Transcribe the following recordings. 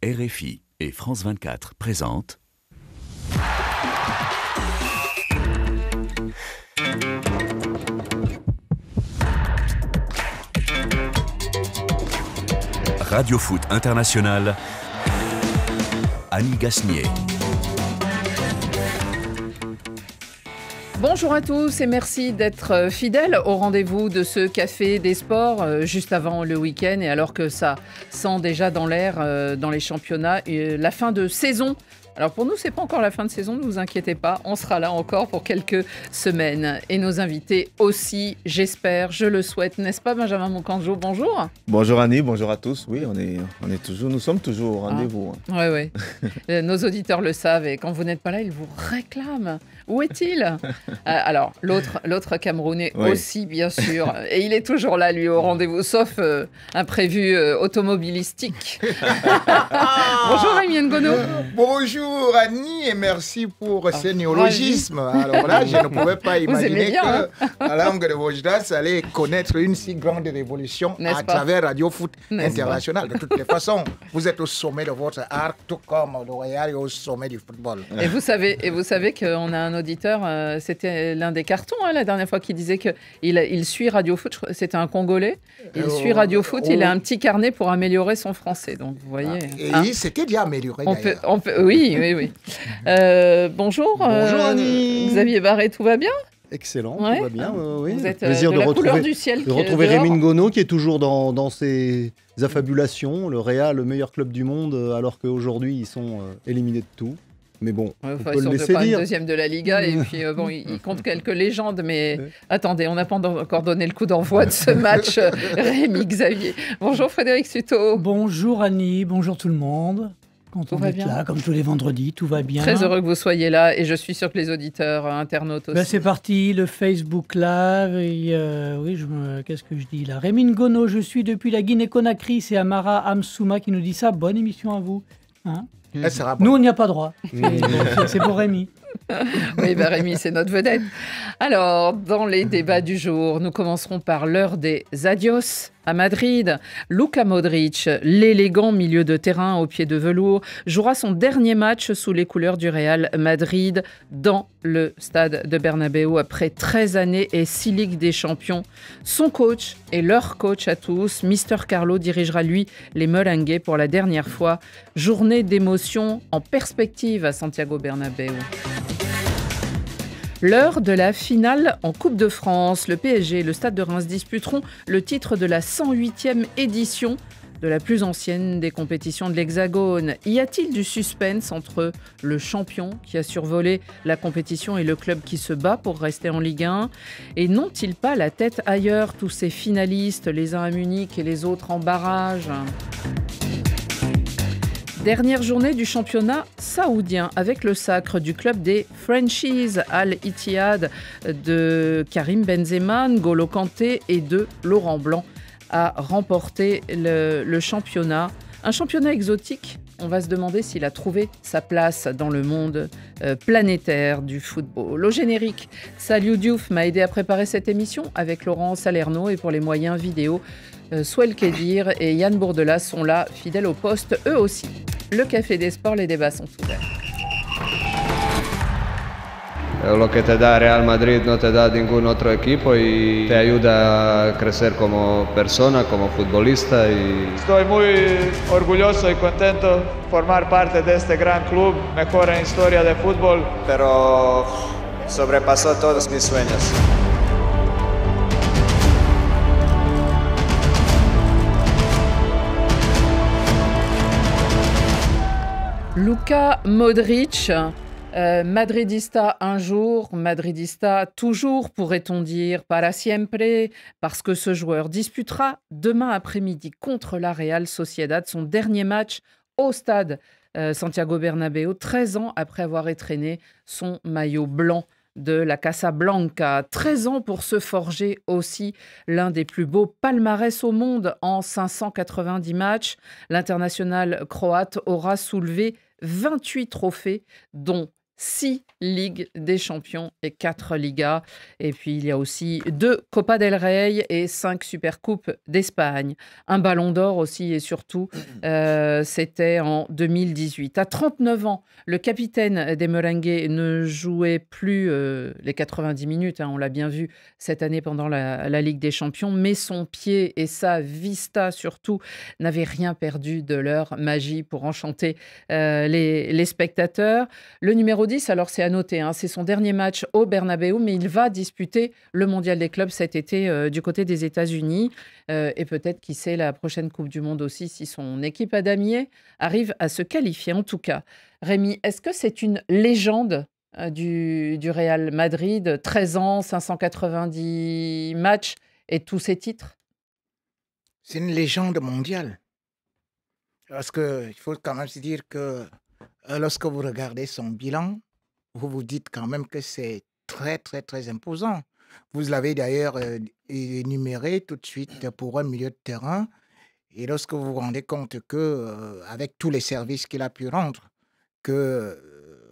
RFI et France 24 présentent Radio Foot International, Annie Gasnier. Bonjour à tous et merci d'être fidèles au rendez-vous de ce Café des Sports juste avant le week-end et alors que ça sent déjà dans l'air dans les championnats la fin de saison. Alors pour nous, c'est pas encore la fin de saison, ne vous inquiétez pas, on sera là encore pour quelques semaines. Et nos invités aussi, j'espère, je le souhaite, n'est-ce pas Benjamin Moncanjo? Bonjour. Bonjour Annie, bonjour à tous. Oui, nous sommes toujours au rendez-vous. Oui. Nos auditeurs le savent et quand vous n'êtes pas là, ils vous réclament. Où est-il? Alors, l'autre Camerounais aussi, bien sûr. Et il est toujours là, lui, au rendez-vous, sauf imprévu automobilistique. Bonjour Rémi Ngono. Bonjour Annie et merci pour ce néologisme. Alors là, je ne pouvais pas imaginer que la langue de Vojdas allait connaître une si grande révolution à travers Radio Foot International. De toutes les façons, vous êtes au sommet de votre art, tout comme le Royal est au sommet du football. Et vous savez qu'on a un auditeur, c'était l'un des cartons la dernière fois qui disait qu'il suit Radio Foot, c'était un Congolais, il suit Radio Foot, il a un petit carnet pour améliorer son français, donc vous voyez. Et il s'était déjà amélioré d'ailleurs. Oui. Bonjour Annie. Xavier Barré, tout va bien? Excellent, tout va bien. Oui. Vous êtes plaisir de retrouver du ciel. De retrouver Rémi Ngono qui est toujours dans ses affabulations, le Real, le meilleur club du monde, alors qu'aujourd'hui ils sont éliminés de tout. Mais bon, on peut le laisser dire. Deuxième de la Liga et puis il compte quelques légendes, mais attendez, on n'a pas encore donné le coup d'envoi de ce match. Rémi, Xavier. Bonjour Frédéric Suto. Bonjour Annie, bonjour tout le monde. Tout va bien. Là, comme tous les vendredis, tout va bien. Très heureux que vous soyez là et je suis sûr que les auditeurs, internautes aussi. C'est parti, le Facebook Live. Et, qu'est-ce que je dis là? Rémi Ngono, je suis depuis la Guinée-Conakry. C'est Amara Amsouma qui nous dit ça. Bonne émission à vous. Nous, on n'y a pas droit. C'est pour Rémi. Oui, Rémi, c'est notre vedette. Alors, dans les débats du jour, nous commencerons par l'heure des adios à Madrid. Luka Modric, l'élégant milieu de terrain au pied de velours, jouera son dernier match sous les couleurs du Real Madrid dans le stade de Bernabéu après 13 années et 6 Ligues des Champions. Son coach et leur coach à tous, Mister Carlo, dirigera lui les Merengues pour la dernière fois. Journée d'émotion en perspective à Santiago Bernabéu. L'heure de la finale en Coupe de France. Le PSG et le Stade de Reims disputeront le titre de la 108e édition de la plus ancienne des compétitions de l'Hexagone. Y a-t-il du suspense entre le champion qui a survolé la compétition et le club qui se bat pour rester en Ligue 1? Et n'ont-ils pas la tête ailleurs, tous ces finalistes, les uns à Munich et les autres en barrage? Dernière journée du championnat saoudien avec le sacre du club des Frenchies Al-Ittihad de Karim Benzema, N'Golo Kanté et de Laurent Blanc a remporté le championnat. Un championnat exotique, on va se demander s'il a trouvé sa place dans le monde planétaire du football. Au générique, Saliou Diouf m'a aidé à préparer cette émission avec Laurent Salerno et pour les moyens vidéo, Souel Kedir et Yann Bourdelas sont là, fidèles au poste, eux aussi. Le Café des Sports, les débats sont ouverts. Lo que te da Real Madrid no te da ningún otro equipo y te ayuda a crecer como persona, como futbolista. Estoy muy orgulloso y contento de formar parte de este gran club, mejor en historia de fútbol, pero sobrepasó todos mis sueños. Luka Modric, madridista un jour, madridista toujours, pourrait-on dire, para siempre, parce que ce joueur disputera demain après-midi contre la Real Sociedad son dernier match au stade Santiago Bernabéu, 13 ans après avoir étrenné son maillot blanc de la Casablanca. 13 ans pour se forger aussi l'un des plus beaux palmarès au monde en 590 matchs. L'international croate aura soulevé 28 trophées, dont 6 Ligues des Champions et 4 Ligas. Et puis, il y a aussi 2 Copa del Rey et 5 Supercoupes d'Espagne. Un Ballon d'Or aussi et surtout, c'était en 2018. À 39 ans, le capitaine des Merengues ne jouait plus les 90 minutes, on l'a bien vu cette année pendant la Ligue des Champions, mais son pied et sa vista surtout n'avaient rien perdu de leur magie pour enchanter les spectateurs. Le numéro 10, alors c'est à noter, c'est son dernier match au Bernabéu, mais il va disputer le Mondial des clubs cet été du côté des États-Unis. Et peut-être, qui sait, la prochaine Coupe du Monde aussi, si son équipe à damier arrive à se qualifier. En tout cas, Rémi, est-ce que c'est une légende du Real Madrid, 13 ans, 590 matchs et tous ses titres? C'est une légende mondiale. Parce qu'il faut quand même se dire que lorsque vous regardez son bilan, vous vous dites quand même que c'est très, très, très imposant. Vous l'avez d'ailleurs énuméré tout de suite pour un milieu de terrain. Et lorsque vous vous rendez compte que, avec tous les services qu'il a pu rendre, que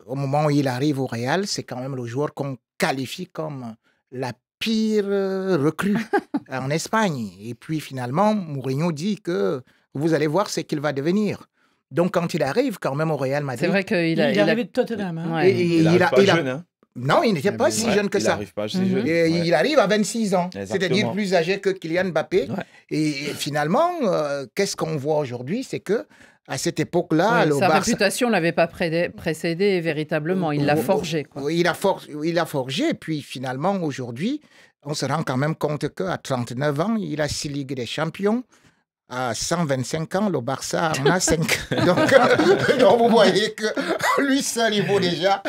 au moment où il arrive au Real, c'est quand même le joueur qu'on qualifie comme la pire recrue en Espagne. Et puis finalement, Mourinho dit que vous allez voir ce qu'il va devenir. Donc quand il arrive quand même au Real Madrid... C'est vrai qu'il est arrivé de Tottenham. Ouais. Il n'arrive pas jeune, hein. Non, il n'était pas si jeune que ça. Il arrive à 26 ans, c'est-à-dire plus âgé que Kylian Mbappé. Ouais. Et finalement, qu'est-ce qu'on voit aujourd'hui? C'est que à cette époque-là, sa réputation ne l'avait pas précédé véritablement. Il l'a forgé. Il a forgé. Et puis finalement, aujourd'hui, on se rend quand même compte qu'à 39 ans, il a 6 Ligues des Champions. À 125 ans, le Barça en a 5. Donc, vous voyez que lui seul, il vaut déjà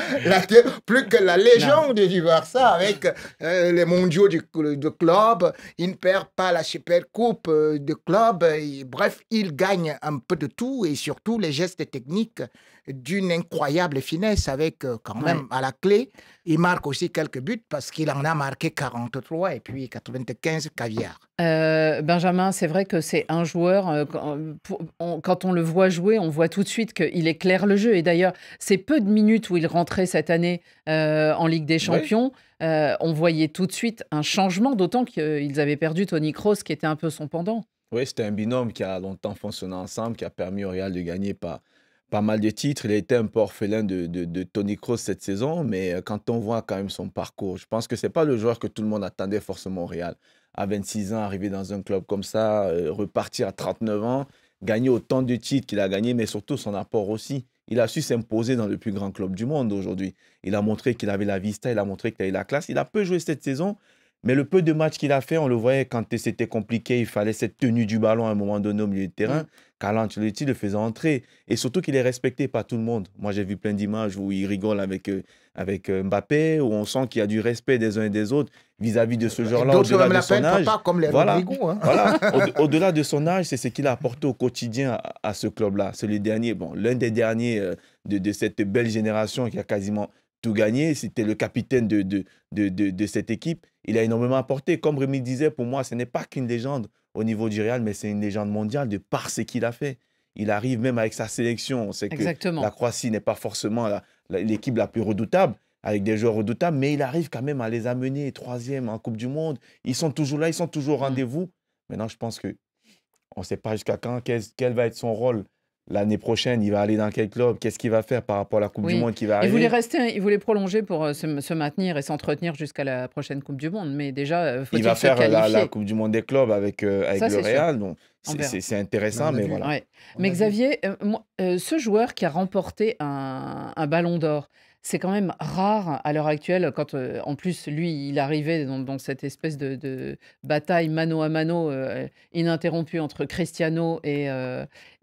plus que la légende du Barça avec les mondiaux de club. Il ne perd pas la Super Coupe de club. Bref, il gagne un peu de tout et surtout les gestes techniques d'une incroyable finesse avec quand même à la clé. Il marque aussi quelques buts parce qu'il en a marqué 43 et puis 95 caviar. Benjamin, c'est vrai que c'est un joueur, quand on le voit jouer, on voit tout de suite qu'il éclaire le jeu. Et d'ailleurs, ces peu de minutes où il rentrait cette année en Ligue des Champions, on voyait tout de suite un changement, d'autant qu'ils avaient perdu Toni Kroos, qui était un peu son pendant. Oui, c'était un binôme qui a longtemps fonctionné ensemble, qui a permis au Real de gagner pas mal de titres. Il a été un peu orphelin de Toni Kroos cette saison, mais quand on voit quand même son parcours, je pense que ce n'est pas le joueur que tout le monde attendait forcément au Real. À 26 ans, arriver dans un club comme ça, repartir à 39 ans, gagner autant de titres qu'il a gagné, mais surtout son apport aussi. Il a su s'imposer dans le plus grand club du monde aujourd'hui. Il a montré qu'il avait la vista, il a montré qu'il avait la classe. Il a peu joué cette saison, mais le peu de matchs qu'il a fait, on le voyait quand c'était compliqué, il fallait cette tenue du ballon à un moment donné au milieu de terrain. Carlo Ancelotti le faisait entrer. Et surtout qu'il est respecté par tout le monde. Moi, j'ai vu plein d'images où il rigole avec Mbappé, où on sent qu'il y a du respect des uns et des autres vis-à-vis de ce genre-là. D'autres même l'appellent papa, comme les Rodrigo. Voilà. Au-delà de son âge, c'est ce qu'il a apporté au quotidien à ce club-là. C'est le dernier, l'un des derniers de cette belle génération qui a quasiment tout gagné. C'était le capitaine de cette équipe. Il a énormément apporté. Comme Rémi disait, pour moi, ce n'est pas qu'une légende au niveau du Real, mais c'est une légende mondiale de par ce qu'il a fait. Il arrive même avec sa sélection. On sait que la Croatie n'est pas forcément l'équipe la plus redoutable, avec des joueurs redoutables, mais il arrive quand même à les amener 3e en Coupe du Monde. Ils sont toujours là, ils sont toujours au rendez-vous. Maintenant, je pense qu'on ne sait pas jusqu'à quand, quel va être son rôle. L'année prochaine, il va aller dans quel club? Qu'est-ce qu'il va faire par rapport à la Coupe du Monde qui va arriver? Il voulait prolonger pour se maintenir et s'entretenir jusqu'à la prochaine Coupe du Monde. Mais déjà, faut-il il va se faire qualifier. la Coupe du Monde des clubs avec le Real. Donc c'est intéressant, mais voilà. Ouais. Mais Xavier, ce joueur qui a remporté un ballon d'or, c'est quand même rare à l'heure actuelle, quand en plus, lui, il arrivait dans cette espèce de bataille mano à mano ininterrompue entre Cristiano et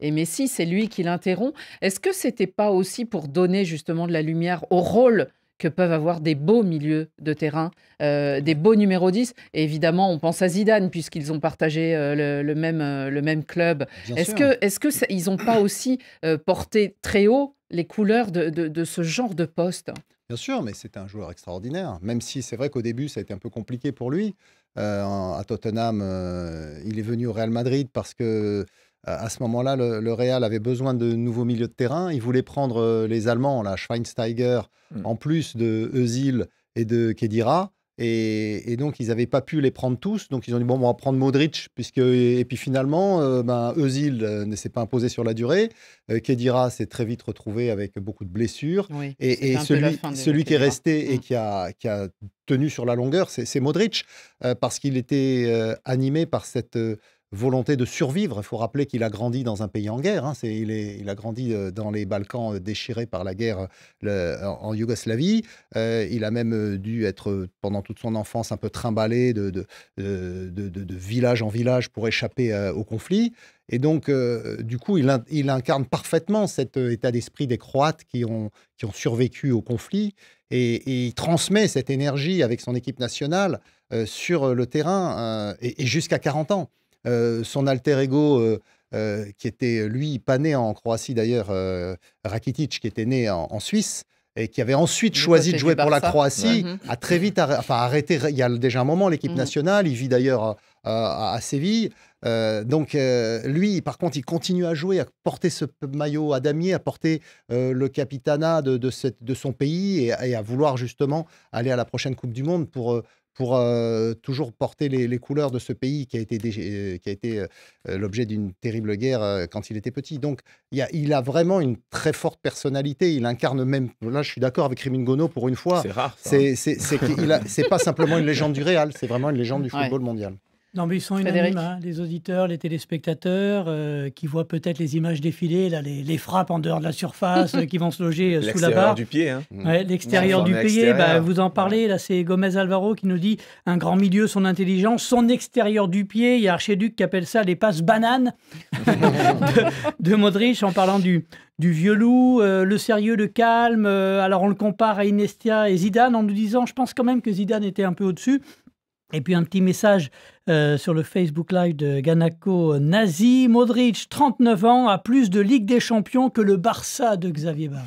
Messi. C'est lui qui l'interrompt. Est-ce que c'était pas aussi pour donner justement de la lumière au rôle que peuvent avoir des beaux milieux de terrain, des beaux numéros 10? Et évidemment, on pense à Zidane, puisqu'ils ont partagé le même club. Est-ce qu'ils n'ont pas aussi porté très haut les couleurs de ce genre de poste? Bien sûr, mais c'est un joueur extraordinaire. Même si c'est vrai qu'au début, ça a été un peu compliqué pour lui. À Tottenham, il est venu au Real Madrid parce que à ce moment-là, le Real avait besoin de nouveaux milieux de terrain. Il voulait prendre les Allemands, là, Schweinsteiger, en plus de Özil et de Khedira. Et donc, ils n'avaient pas pu les prendre tous. Donc, ils ont dit, bon, on va prendre Modric. Et puis, finalement, Özil ne s'est pas imposé sur la durée. Khedira s'est très vite retrouvé avec beaucoup de blessures. Oui, et celui qui est resté et qui a tenu sur la longueur, c'est Modric. Parce qu'il était animé par cette volonté de survivre. Il faut rappeler qu'il a grandi dans un pays en guerre. Hein. Il a grandi dans les Balkans déchirés par la guerre en Yougoslavie. Il a même dû être, pendant toute son enfance, un peu trimballé de village en village pour échapper au conflit. Et donc, du coup, il incarne parfaitement cet état d'esprit des Croates qui ont survécu au conflit. Et il transmet cette énergie avec son équipe nationale sur le terrain et jusqu'à 40 ans. Son alter ego, qui était, lui, pas né en Croatie d'ailleurs, Rakitic, qui était né en Suisse, et qui avait ensuite choisi de jouer pour la Croatie, a très vite arrêté. Il y a déjà un moment, l'équipe nationale. Il vit d'ailleurs à Séville. Donc, lui, par contre, il continue à jouer, à porter ce maillot à damier, à porter le capitanat de son pays et à vouloir justement aller à la prochaine Coupe du Monde pour toujours porter les couleurs de ce pays qui a été l'objet d'une terrible guerre quand il était petit. Donc, il a vraiment une très forte personnalité. Il incarne même... Là, je suis d'accord avec Rémi Ngono pour une fois. C'est rare, ça. C'est pas simplement une légende du Real, c'est vraiment une légende du football mondial. Non, mais ils sont unanimes, hein, les auditeurs, les téléspectateurs, qui voient peut-être les images défiler, là, les frappes en dehors de la surface, qui vont se loger sous la barre. L'extérieur du pied. Hein. Ouais, l'extérieur du pied, vous en parlez, là, c'est Gomez Alvaro qui nous dit « Un grand milieu, son intelligence, son extérieur du pied ». Il y a Archiduc qui appelle ça les passes bananes de Modric, en parlant du vieux loup, le sérieux, le calme. Alors, on le compare à Iniesta et Zidane en nous disant « Je pense quand même que Zidane était un peu au-dessus ». Et puis un petit message sur le Facebook Live de Ganako Nazi. Modric, 39 ans, a plus de Ligue des Champions que le Barça de Xavier Barré.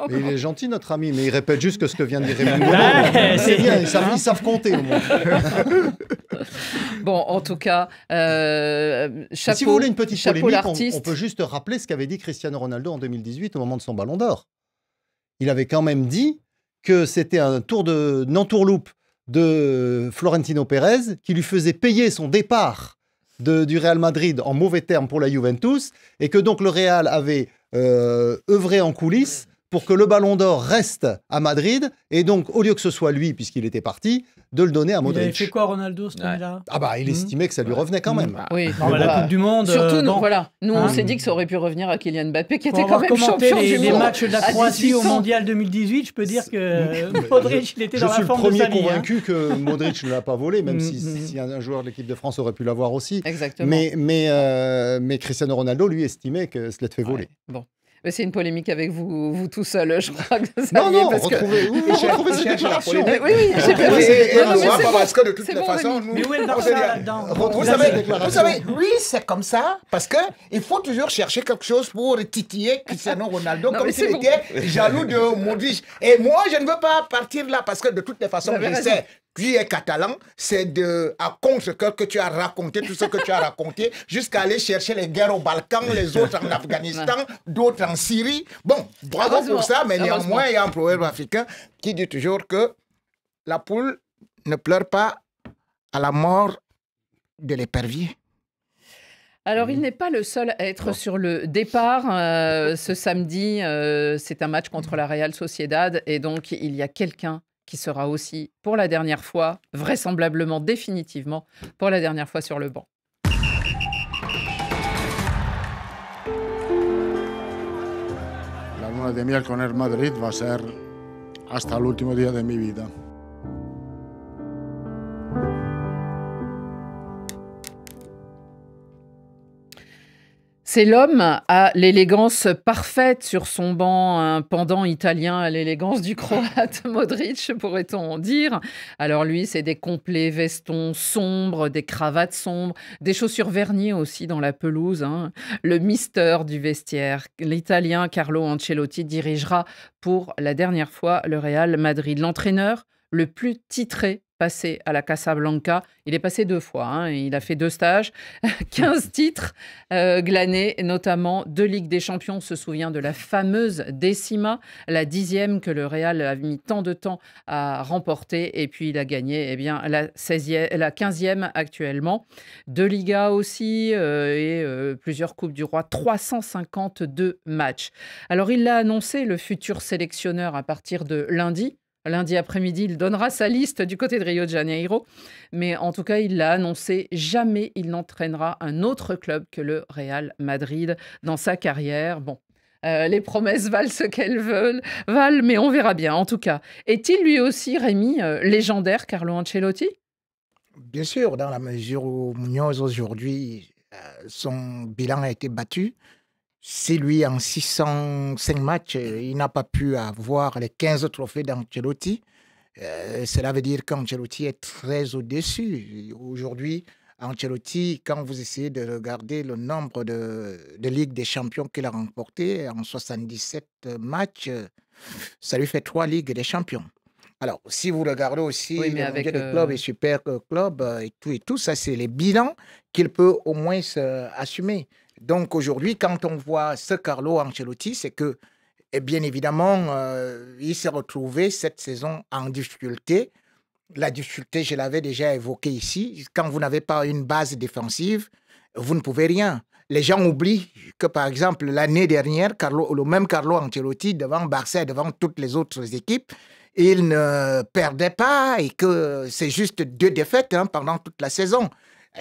Mais il est gentil, notre ami, mais il répète juste ce que vient de dire Rémi Ngono. C'est bien, ils savent compter au moins. Bon, en tout cas, chapeau. Si vous voulez une petite polémique, on peut juste rappeler ce qu'avait dit Cristiano Ronaldo en 2018 au moment de son Ballon d'Or. Il avait quand même dit que c'était un entourloupe de Florentino Pérez qui lui faisait payer son départ du Real Madrid en mauvais termes pour la Juventus et que donc le Real avait œuvré en coulisses pour que le Ballon d'Or reste à Madrid et donc au lieu que ce soit lui, puisqu'il était parti, de le donner à Modric. Il avait fait quoi Ronaldo cette année-là ? Il estimait que ça lui revenait quand même. Oui, la Coupe du Monde. Surtout, nous on s'est dit que ça aurait pu revenir à Kylian Mbappé qui était quand même champion du monde. Les matchs de la Croatie au Mondial 2018, je peux dire que Modric, il était dans la forme de sa vie. Je suis le premier convaincu que Modric ne l'a pas volé, même si un joueur de l'équipe de France aurait pu l'avoir aussi. Exactement. Mais Cristiano Ronaldo, lui, estimait que cela te fait voler. Bon. Mais c'est une polémique avec vous tout seul, je crois que ça Non, parce retrouvez cette déclaration. Oui, j'ai pas parce que de toutes les façons, nous... Mais où est le Barça là-dedans ? Vous savez, oui, c'est comme ça, parce qu'il faut toujours chercher quelque chose pour titiller Cristiano Ronaldo, comme s'il était jaloux de Modric. Et moi, je ne veux pas partir là, parce que de toutes les façons, je sais... Qui est catalan, c'est à contre-cœur que tu as raconté tout ce que tu as raconté, jusqu'à aller chercher les guerres au Balkan, les autres en Afghanistan, d'autres en Syrie. Bon, bravo pour ça, mais néanmoins, il y a un proverbe africain qui dit toujours que la poule ne pleure pas à la mort de l'épervier. Alors, il n'est pas le seul à être sur le départ. Ce samedi, c'est un match contre la Real Sociedad, et donc il y a quelqu'un qui sera aussi pour la dernière fois, vraisemblablement, définitivement, pour la dernière fois sur le banc. La luna de miel con el Madrid va a ser hasta el último día de mi vida. C'est l'homme à l'élégance parfaite sur son banc, un pendant italien à l'élégance du croate Modric, pourrait-on dire. Alors lui, c'est des complets vestons sombres, des cravates sombres, des chaussures vernies aussi dans la pelouse. Le mister du vestiaire, l'Italien Carlo Ancelotti, dirigera pour la dernière fois le Real Madrid. L'entraîneur le plus titré passé à la Casablanca. Il est passé 2 fois, hein, il a fait 2 stages, 15 titres glanés, notamment 2 Ligues des Champions. On se souvient de la fameuse décima, la 10e que le Real a mis tant de temps à remporter. Et puis il a gagné la 15e actuellement. 2 Ligas aussi et plusieurs Coupes du Roi, 352 matchs. Alors il l'a annoncé, le futur sélectionneur, à partir de lundi. Lundi après-midi, il donnera sa liste du côté de Rio de Janeiro. Mais en tout cas, il l'a annoncé, jamais il n'entraînera un autre club que le Real Madrid dans sa carrière. Bon, les promesses valent ce qu'elles valent, mais on verra bien. En tout cas, est-il lui aussi, Rémi, légendaire, Carlo Ancelotti? Bien sûr, dans la mesure où Muñoz, aujourd'hui, son bilan a été battu. Si lui, en 605 matchs, il n'a pas pu avoir les 15 trophées d'Ancelotti, cela veut dire qu'Ancelotti est très au-dessus. Aujourd'hui, Ancelotti, quand vous essayez de regarder le nombre de Ligues des Champions qu'il a remporté en 77 matchs, ça lui fait 3 Ligues des Champions. Alors, si vous regardez aussi les clubs et super clubs et tout, ça, c'est les bilans qu'il peut au moins assumer. Donc, aujourd'hui, quand on voit ce Carlo Ancelotti, c'est que, bien évidemment, il s'est retrouvé cette saison en difficulté. La difficulté, je l'avais déjà évoquée ici. Quand vous n'avez pas une base défensive, vous ne pouvez rien. Les gens oublient que, par exemple, l'année dernière, le même Carlo Ancelotti, devant Barça et devant toutes les autres équipes, il ne perdait pas et que c'est juste 2 défaites pendant toute la saison.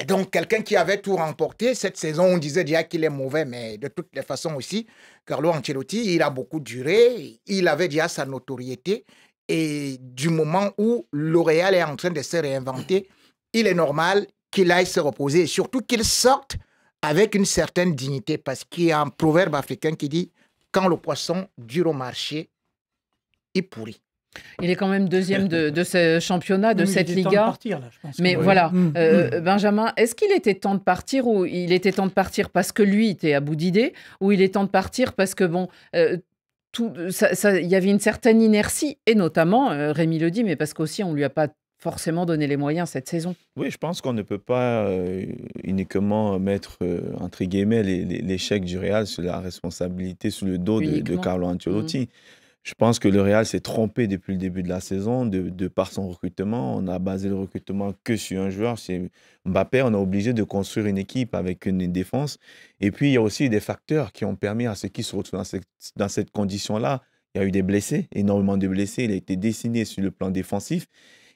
Et donc, quelqu'un qui avait tout remporté cette saison, on disait déjà qu'il est mauvais, mais de toutes les façons aussi, Carlo Ancelotti, il a beaucoup duré, il avait déjà sa notoriété. Et du moment où le Real est en train de se réinventer, il est normal qu'il aille se reposer et surtout qu'il sorte avec une certaine dignité, parce qu'il y a un proverbe africain qui dit « Quand le poisson dure au marché, il pourrit ». Il est quand même 2e de ce championnat, de cette Liga. Il était temps de partir, là, je pense. Mais voilà, Benjamin, est-ce qu'il était temps de partir, ou il était temps de partir parce que lui était à bout d'idées, ou il est temps de partir parce que, bon, il y avait une certaine inertie, et notamment, Rémi le dit, mais parce qu'aussi on ne lui a pas forcément donné les moyens cette saison. Oui, je pense qu'on ne peut pas uniquement mettre, entre guillemets, l'échec du Real sur la responsabilité, sur le dos de Carlo Ancelotti. Je pense que le Real s'est trompé depuis le début de la saison, de par son recrutement. On a basé le recrutement que sur un joueur, c'est Mbappé. On a obligé de construire une équipe avec une défense. Et puis, il y a aussi des facteurs qui ont permis à ceux qui se retrouvent dans cette condition-là. Il y a eu des blessés, énormément de blessés. Il a été dessiné sur le plan défensif.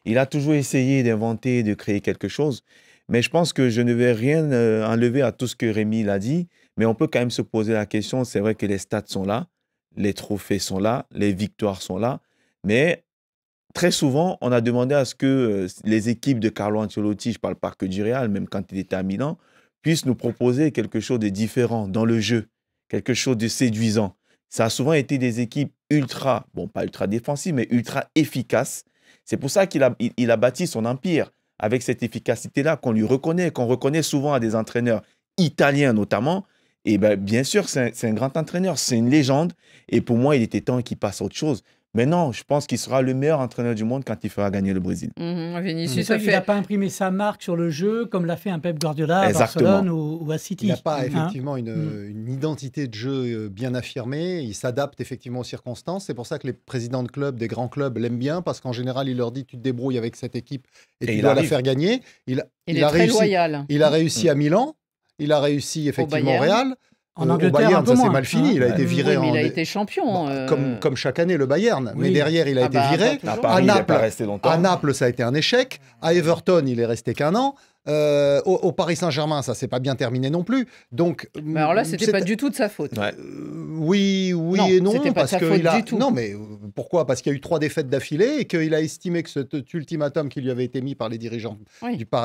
Il a toujours essayé d'inventer, de créer quelque chose. Mais je pense que je ne vais rien enlever à tout ce que Rémi l'a dit. Mais on peut quand même se poser la question. C'est vrai que les stats sont là. Les trophées sont là, les victoires sont là, mais très souvent, on a demandé à ce que les équipes de Carlo Ancelotti, je ne parle pas que du Real, même quand il était à Milan, puissent nous proposer quelque chose de différent dans le jeu, quelque chose de séduisant. Ça a souvent été des équipes ultra, bon, pas ultra défensives, mais ultra efficaces. C'est pour ça qu'il a bâti son empire avec cette efficacité-là qu'on lui reconnaît, qu'on reconnaît souvent à des entraîneurs italiens notamment. Et bien sûr, c'est un grand entraîneur, c'est une légende. Et pour moi, il était temps qu'il passe à autre chose. Mais non, je pense qu'il sera le meilleur entraîneur du monde quand il fera gagner le Brésil. Vinicius, il n'a pas imprimé sa marque sur le jeu comme l'a fait un Pep Guardiola à Barcelone ou à City. Il n'a pas effectivement une identité de jeu bien affirmée. Il s'adapte effectivement aux circonstances. C'est pour ça que les présidents de clubs, des grands clubs, l'aiment bien, parce qu'en général, il leur dit tu te débrouilles avec cette équipe et tu dois la faire gagner. Il est a très réussi, loyal. Il a réussi à Milan. Il a réussi effectivement au Real. En Angleterre, au Bayern, ça c'est mal fini. Il a été viré. Mais il a été champion. Comme chaque année, le Bayern. Oui. Mais derrière, il a été viré. À Naples, ça a été un échec. À Everton, il est resté qu'1 an. Au Paris Saint-Germain, ça s'est pas bien terminé non plus. Donc, mais alors là, c'était pas du tout de sa faute. Oui non, et non. C'était pas de sa faute du tout. Non, mais pourquoi? Parce qu'il y a eu 3 défaites d'affilée et qu'il a estimé que cet ultimatum qui lui avait été mis par les dirigeants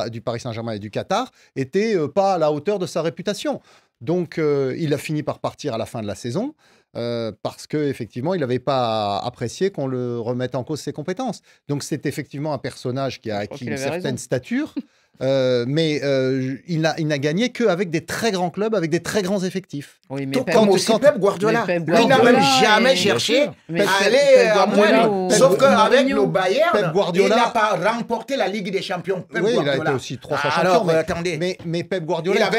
du Paris Saint-Germain et du Qatar était pas à la hauteur de sa réputation. Donc, il a fini par partir à la fin de la saison parce qu'effectivement, il n'avait pas apprécié qu'on le remette en cause ses compétences. Donc, c'est effectivement un personnage qui a acquis une certaine stature. mais il n'a gagné qu'avec des très grands clubs, avec des très grands effectifs. Oui, mais comme aussi Pep Guardiola. Il n'a même jamais cherché à aller à moins. Sauf qu'avec le Bayern, il n'a pas remporté la Ligue des Champions. Oui, il a été aussi 3 fois champion. Alors, attendez. Mais Pep Guardiola,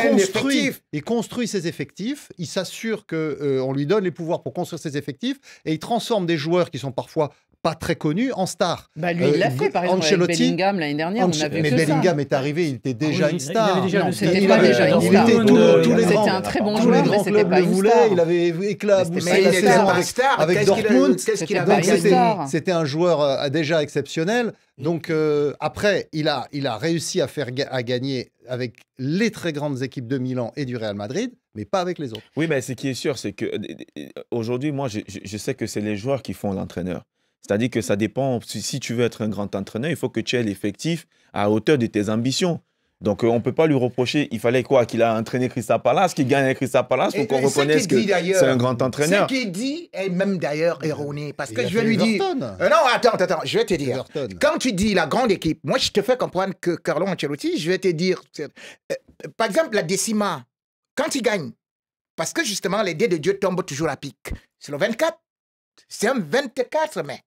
il construit ses effectifs, il s'assure qu'on lui donne les pouvoirs pour construire ses effectifs, et il transforme des joueurs qui sont parfois pas très connu en star. Bah lui, il l'a fait, par exemple, avec Bellingham l'année dernière. On a vu mais Bellingham est arrivé, il était déjà une star. C'était pas déjà une star. C'était un très bon joueur, mais c'était pas une star. Il avait éclaboussé la saison avec Dortmund. C'était un joueur déjà exceptionnel. Donc après, il a réussi à gagner avec les très grandes équipes de Milan et du Real Madrid, mais pas avec les autres. Oui, mais ce qui est sûr, c'est qu'aujourd'hui, moi, je sais que c'est les joueurs qui font l'entraîneur. C'est-à-dire que ça dépend, si tu veux être un grand entraîneur, il faut que tu aies l'effectif à hauteur de tes ambitions. Donc, on ne peut pas lui reprocher, il fallait quoi? Qu'il a entraîné Crystal Palace, qu'il gagne avec Crystal Palace pour qu'on reconnaisse que c'est un grand entraîneur. Ce qu'il dit est même d'ailleurs erroné. Parce que je vais lui dire... non, attends, je vais te dire. Quand tu dis la grande équipe, moi, je te fais comprendre que Carlo Ancelotti, je vais te dire... par exemple, la Décima, quand il gagne, parce que justement, les dés de Dieu tombent toujours à pic. C'est le 24. C'est un 24 mai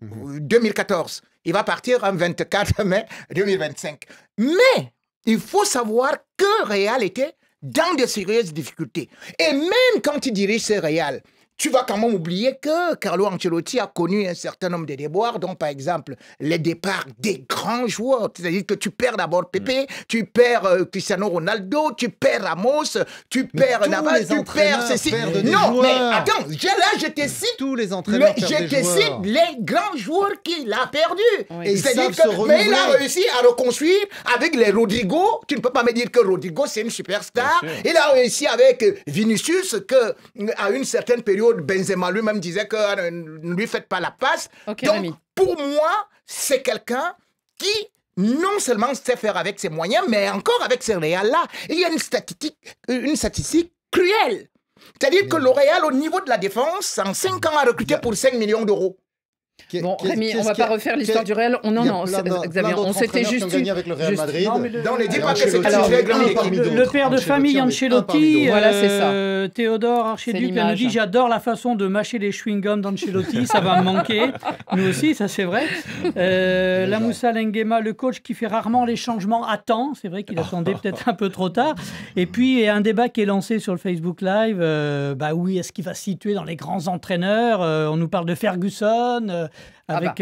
2014. Il va partir un 24 mai 2025. Mais il faut savoir que Real était dans de sérieuses difficultés. Et même quand il dirige ce Real, tu vas quand même oublier que Carlo Ancelotti a connu un certain nombre de déboires, dont par exemple les départs des grands joueurs. C'est-à-dire que tu perds d'abord Pepe, tu perds Cristiano Ronaldo, tu perds Ramos, tu perds Navas, tu perds ceci. Non, mais attends, là je te cite tous les entraîneurs les grands joueurs qu'il a perdus. Oui. C'est-à-dire que mais il a réussi à reconstruire avec les Rodrigo. Tu ne peux pas me dire que Rodrigo c'est une superstar. Il a réussi avec Vinicius que à une certaine période Benzema lui-même disait que ne lui faites pas la passe. Okay, donc, Rémi. pour moi, c'est quelqu'un qui non seulement sait faire avec ses moyens, mais encore avec ces Real-là. Il y a une statistique cruelle. C'est-à-dire que le Real, au niveau de la défense, en 5 ans, a recruté pour 5 millions d'euros. Bon, Rémi, on ne va pas refaire l'histoire du Real. Non, Xavier, on s'était juste gagné avec le Real Madrid. Le père de famille Ancelotti, voilà, c'est ça. Théodore Archiduc nous dit: j'adore la façon de mâcher les chewing-gums d'Ancelotti, ça va me manquer. Nous aussi, ça c'est vrai. La Moussa Lenguema, le coach qui fait rarement les changements à temps. C'est vrai qu'il attendait peut-être un peu trop tard. Et puis, il y a un débat qui est lancé sur le Facebook Live. Bah oui, est-ce qu'il va se situer dans les grands entraîneurs? On nous parle de Ferguson. Avec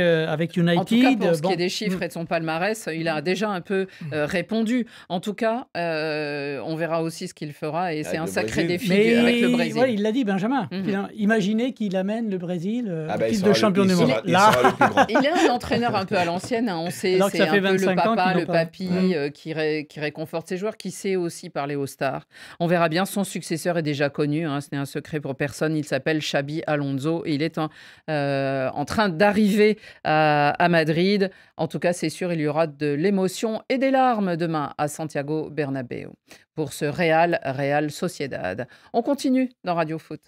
United. En tout cas, pour ce qui est des chiffres et de son palmarès, il a déjà un peu répondu. En tout cas, on verra aussi ce qu'il fera et c'est un sacré défi avec le Brésil. Ouais, il l'a dit, Benjamin. Imaginez qu'il amène le Brésil au titre de champion du monde. Il est un entraîneur un peu à l'ancienne. On sait, c'est un peu le papa, le papy qui réconforte ses joueurs, qui sait aussi parler aux stars. On verra bien. Son successeur est déjà connu. Ce n'est un secret pour personne. Il s'appelle Xabi Alonso et il est en train d'arriver à Madrid. En tout cas, c'est sûr, il y aura de l'émotion et des larmes demain à Santiago Bernabéu pour ce Real Sociedad. On continue dans Radio Foot.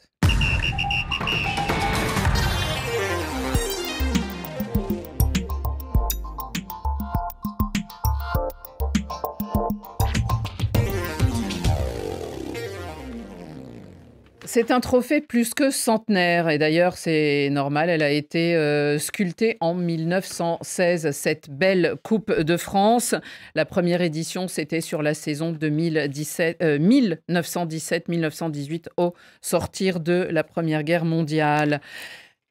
C'est un trophée plus que centenaire et d'ailleurs c'est normal, elle a été sculptée en 1916, cette belle Coupe de France. La première édition c'était sur la saison 1917-1918 au sortir de la Première Guerre mondiale.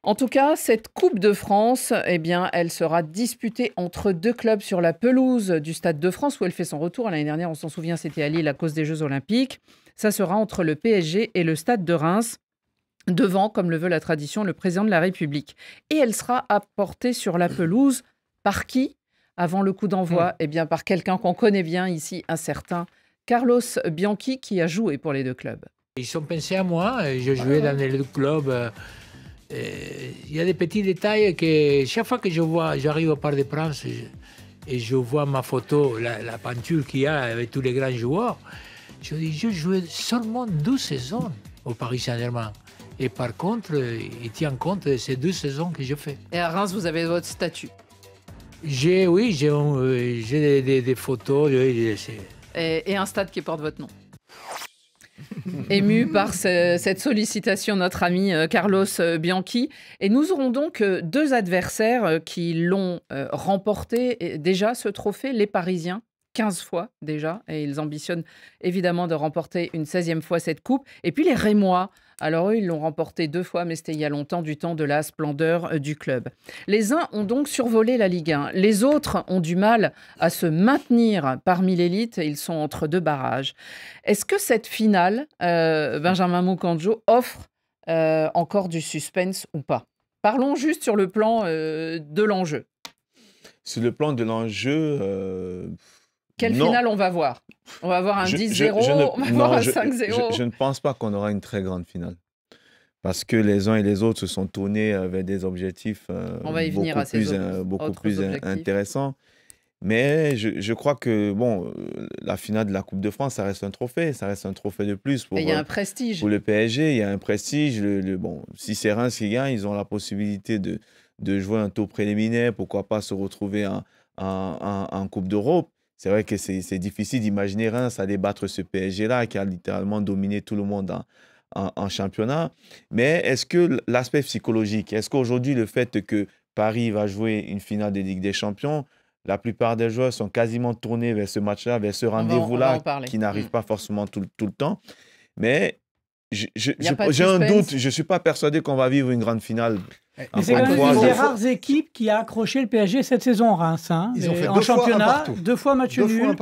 En tout cas, cette Coupe de France, eh bien, elle sera disputée entre deux clubs sur la pelouse du Stade de France où elle fait son retour. L'année dernière, on s'en souvient, c'était à Lille à cause des Jeux Olympiques. Ça sera entre le PSG et le Stade de Reims, devant, comme le veut la tradition, le président de la République. Et elle sera apportée sur la pelouse par qui? Avant le coup d'envoi, eh bien, par quelqu'un qu'on connaît bien ici, un certain Carlos Bianchi, qui a joué pour les deux clubs. Ils ont pensé à moi, je jouais dans les deux clubs. Il y a des petits détails que chaque fois que j'arrive au Parc des Princes et je vois ma photo, la peinture qu'il y a avec tous les grands joueurs, je dis, je jouais seulement 12 saisons au Paris Saint-Germain. Et par contre, il tient compte de ces 2 saisons que je fais. Et à Reims, vous avez votre statut. J'ai des photos. Et un stade qui porte votre nom. Ému par cette sollicitation, notre ami Carlos Bianchi. Et nous aurons donc deux adversaires qui l'ont remporté déjà, ce trophée, les Parisiens. 15 fois déjà, et ils ambitionnent évidemment de remporter une 16e fois cette coupe. Et puis les Rémois, alors eux, ils l'ont remporté 2 fois, mais c'était il y a longtemps, du temps de la splendeur du club. Les uns ont donc survolé la Ligue 1, les autres ont du mal à se maintenir parmi l'élite, ils sont entre 2 barrages. Est-ce que cette finale, Benjamin Moukandjo, offre encore du suspense ou pas? Parlons juste sur le plan de l'enjeu. Sur le plan de l'enjeu... Quelle finale on va voir? On va voir un 10-0, on va voir un 5-0. Je ne pense pas qu'on aura une très grande finale. Parce que les uns et les autres se sont tournés vers des objectifs beaucoup plus intéressants. Mais je crois que la finale de la Coupe de France, ça reste un trophée. Ça reste un trophée de plus. Et il y a un prestige. Pour le PSG, il y a un prestige. Si c'est Reims qui gagne, ils ont la possibilité de jouer un tour préliminaire. Pourquoi pas se retrouver en Coupe d'Europe. C'est vrai que c'est difficile d'imaginer Reims aller battre ce PSG-là qui a littéralement dominé tout le monde en championnat. Mais est-ce que l'aspect psychologique, est-ce qu'aujourd'hui, le fait que Paris va jouer une finale de Ligue des Champions, la plupart des joueurs sont quasiment tournés vers ce match-là, vers ce rendez-vous-là qui n'arrive pas forcément tout le temps. Mais j'ai un doute. Je ne suis pas persuadé qu'on va vivre une grande finale. Mais c'est quand même une des rares équipes qui a accroché le PSG cette saison, Reims. Ils ont fait en championnat, 2 fois match nul, un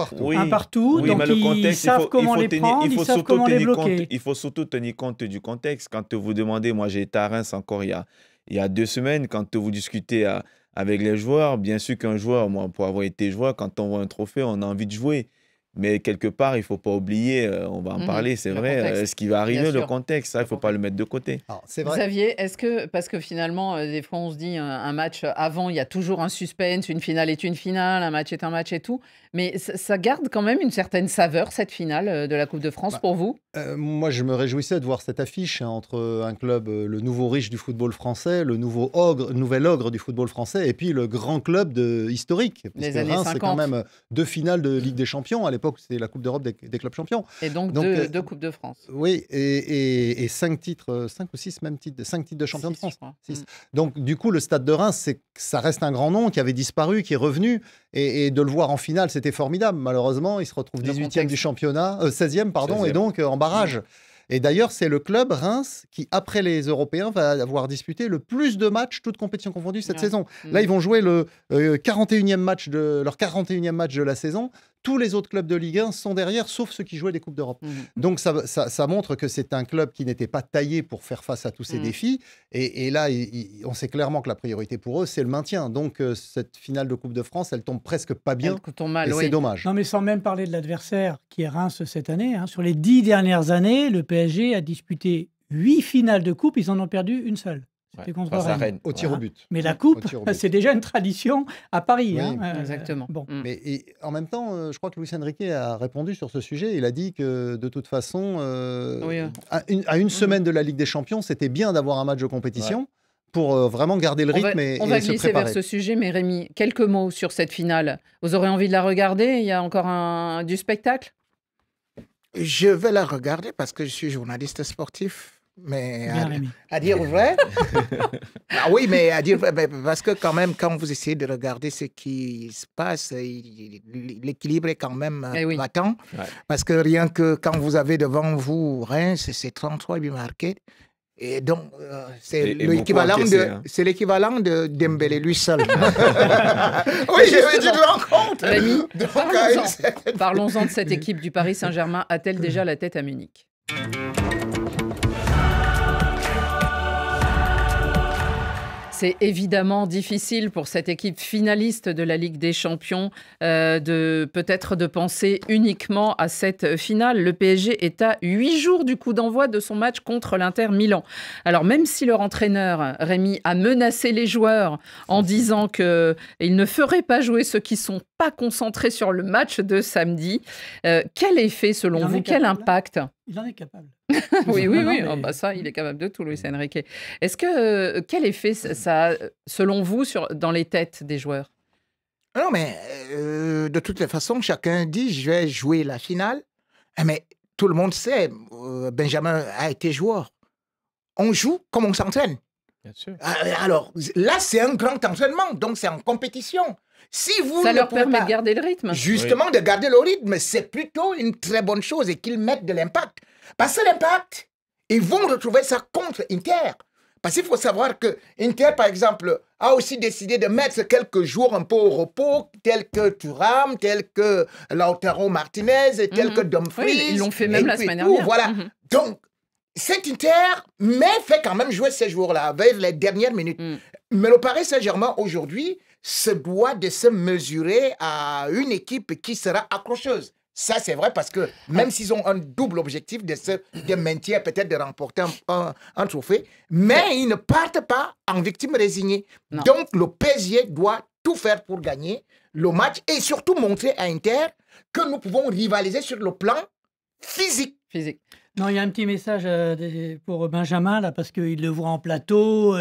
partout. Oui, donc mais le contexte, ils savent comment les prendre, ils savent comment les bloquer. Il faut surtout tenir compte du contexte. Quand vous demandez, moi j'ai été à Reims encore il y a 2 semaines, quand vous discutez avec les joueurs, bien sûr qu'un joueur, moi pour avoir été joueur, quand on voit un trophée, on a envie de jouer. Mais quelque part, il ne faut pas oublier, on va en parler, c'est vrai, ce qui va arriver, le contexte, ça, il ne faut pas le mettre de côté. C'est vrai. Xavier, parce que finalement, des fois, on se dit, un match avant, il y a toujours un suspense, une finale est une finale, un match est un match et tout, mais ça garde quand même une certaine saveur, cette finale de la Coupe de France, pour vous? Moi, je me réjouissais de voir cette affiche entre un club, le nouveau riche du football français, le nouvel ogre du football français, et puis le grand club historique. Les années 50. C'est quand même 2 finales de Ligue des Champions, à l'époque, c'était la Coupe d'Europe des clubs champions. Et donc 2 Coupes de France. Oui, et 5 titres, 5 ou 6 même titres, 5 titres de champion de France. 6. Donc du coup, le Stade de Reims, ça reste un grand nom qui avait disparu, qui est revenu, et de le voir en finale, c'était formidable. Malheureusement, il se retrouve 18e du championnat, 16e, pardon, 16e. Et donc en barrage. Et d'ailleurs, c'est le club, Reims, qui, après les Européens, va avoir disputé le plus de matchs, toutes compétitions confondues, cette saison. Là, ils vont jouer le 41e match leur 41e match de la saison. Tous les autres clubs de Ligue 1 sont derrière, sauf ceux qui jouaient les Coupes d'Europe. Donc, ça montre que c'est un club qui n'était pas taillé pour faire face à tous ces défis. Et là, on sait clairement que la priorité pour eux, c'est le maintien. Donc, cette finale de Coupe de France, elle tombe presque pas bien. Elle tombe mal, et c'est dommage. Non, mais sans même parler de l'adversaire qui est Reims cette année. Sur les 10 dernières années, le PSG a disputé 8 finales de Coupe, ils en ont perdu une seule. C'était contre Rennes. Au tir au but. Mais la coupe, c'est déjà une tradition à Paris. Oui, exactement. Bon. Mais en même temps, je crois que Luis Enrique a répondu sur ce sujet. Il a dit que de toute façon, à une semaine de la Ligue des Champions, c'était bien d'avoir un match de compétition pour vraiment garder le rythme et se préparer. On va glisser vers ce sujet, mais Rémi, quelques mots sur cette finale. Vous aurez envie de la regarder? Il y a encore du spectacle? Je vais la regarder parce que je suis journaliste sportif. Mais à dire vrai, oui, mais à dire vrai, parce que quand même, quand vous essayez de regarder ce qui se passe, l'équilibre est quand même patent. Parce que rien que quand vous avez devant vous Reims, c'est 33 buts marqués. Et donc, c'est l'équivalent de Dembélé, lui seul. Oui, je me rends compte. Rémi, parlons-en de cette équipe du Paris Saint-Germain. A-t-elle déjà la tête à Munich? C'est évidemment difficile pour cette équipe finaliste de la Ligue des Champions peut-être de penser uniquement à cette finale. Le PSG est à 8 jours du coup d'envoi de son match contre l'Inter Milan. Alors même si leur entraîneur, Rémi, a menacé les joueurs en disant qu'il ne ferait pas jouer ceux qui ne sont pas concentrés sur le match de samedi, quel effet selon vous, quel impact? Il en est capable. Oui. Ça, il est capable de tout, Luis Enrique. Est-ce que quel effet ça a, selon vous, dans les têtes des joueurs? Non, mais de toutes les façons, chacun dit je vais jouer la finale. Mais tout le monde sait, Benjamin a été joueur. On joue comme on s'entraîne. Bien sûr. Alors là, c'est un grand entraînement, donc c'est en compétition. Si vous ça leur permet de garder le rythme. Justement, de garder le rythme, c'est plutôt une très bonne chose et qu'ils mettent de l'impact. Parce que l'impact, ils vont retrouver ça contre Inter. Parce qu'il faut savoir que Inter, par exemple, a aussi décidé de mettre quelques jours un peu au repos, tels que Thuram, tels que Lautaro Martinez, et tels que Dumfries. Oui, ils l'ont fait même la semaine dernière. Voilà. Donc, cet Inter, fait quand même jouer ces jours-là, avec les dernières minutes. Mais le Paris Saint-Germain, aujourd'hui, se doit de se mesurer à une équipe qui sera accrocheuse. Ça, c'est vrai parce que même s'ils ont un double objectif de maintien, peut-être de remporter un trophée, mais ils ne partent pas en victime résignée. Non. Donc, le PSG doit tout faire pour gagner le match et surtout montrer à Inter que nous pouvons rivaliser sur le plan physique. Non, il y a un petit message pour Benjamin, là, parce qu'il le voit en plateau,